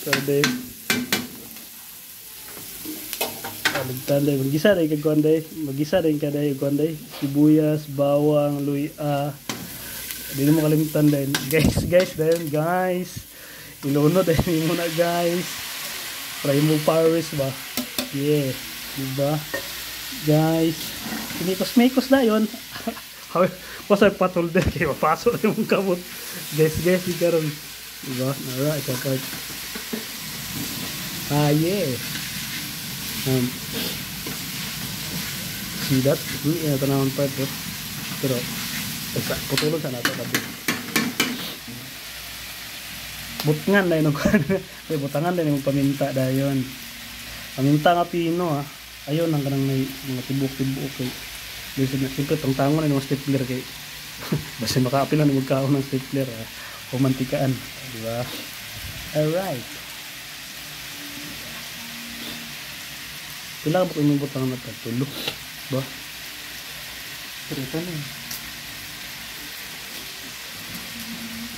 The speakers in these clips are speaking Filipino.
Tanda Tanda magisa rin kag konday, magisa rin kada konday, sibuyas, bawang, luya. Hindi mo kalimutan din. Guys. Ilunod din muna guys. Try mo Paris ba? Yeah, diba? Guys, kinikos-mikos na yun. Pasay patol din kayo, mapasok yung kamot. Guys, ikaroon. Diba? Nara, isa part. Yeah. See that? Ito naman part po. Pero putulog sa nato tabi. Butangan na yun. Butangan na yun paminta dayon. Paminta nga pino ha. Ayun ang kanang may mga tibok-tibok kay. Siyempre tangtangon na yung stapler kay. Basta makaapil na magkaon ng stapler ha. O mantikaan. Diba? Alright. Kailangan ba ko yung butangan na pagtulo? Ba? Pero ito na yun.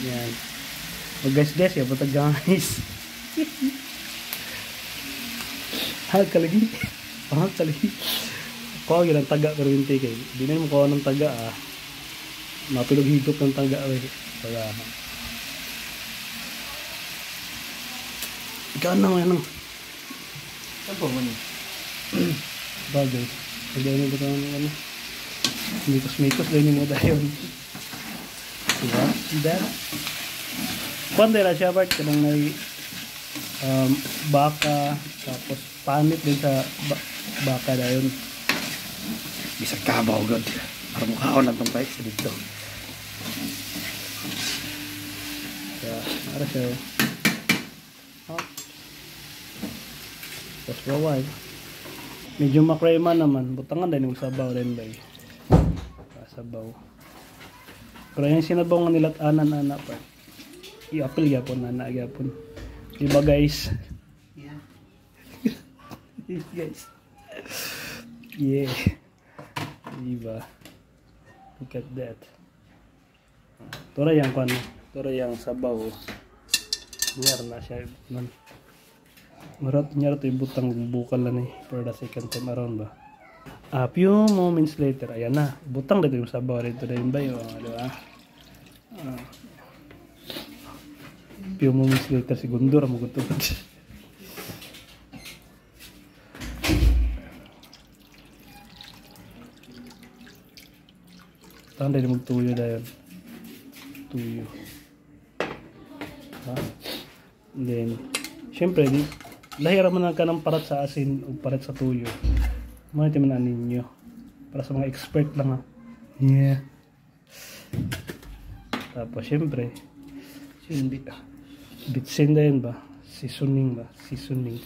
Yan. Guys, ya butag guys. Kalagi. Kalagi. Kuha yun ang taga pero hindi kay. Hindi na mo kuha ng taga ah. Mapilog higop ng taga eh. Wala. Ikaw na mo yan. Saan po mo niya? Bagay. Kaya na ba ito ano? Mikos-mikos din mo dahil. Diba? Diba? Kuwante na siya Bart. Kanang may baka. Tapos panit din sa baka dahil. Bisag kabaw god. Para mukhaon lang itong bike sa dito. Kaya, ara siya. Tapos bawal. Medyo makrema naman. Butangan din yung sabaw rin ba eh. Sabaw. Pero yung sinabaw nga nilat anan-ana pa. I-apple yapon, anak yapon. Diba guys? Yeah. Guys. Yeah. Diba? Look at that. Tora yang kan. Tora yang sabaw. Biar na siya. Marat niya ito ibutang bukal na ni for the second time around ba. A few moments later, ayan na. Butang dito yung sabaw rito na yun ba yun? Diba? Few moments later, sigundor mo gusto. Tanda din magtuyo dahil. Tuyo. Ha? And then, syempre, lahira mo na ka ng parat sa asin o parat sa tuyo. Mga timan na ninyo. Para sa mga expert lang ha. Yeah. Tapos syempre, bitsin na yun ba? Seasoning ba? Seasoning.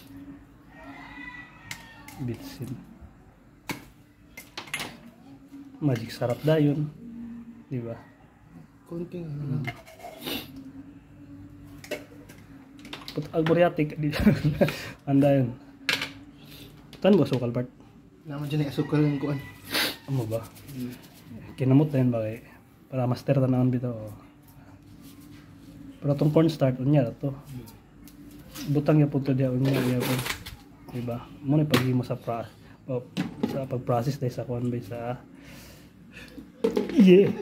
Bitsin. Magic sarap da yun. Diba? Konting Agmuriatik. Anda yun. Tan ba sukal part? naman dyan yung asukal ng kuan. Ano ba? Kinamot na yun ba kay? Para master na naman bito. Pero itong cornstarch, unya na to. Butang niya po ito diya, unya po. Diba? Muna paghimo sa pag-process dahil sa kuan ba sa... Yeah!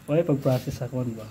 Wala pag-process sa kuan ba?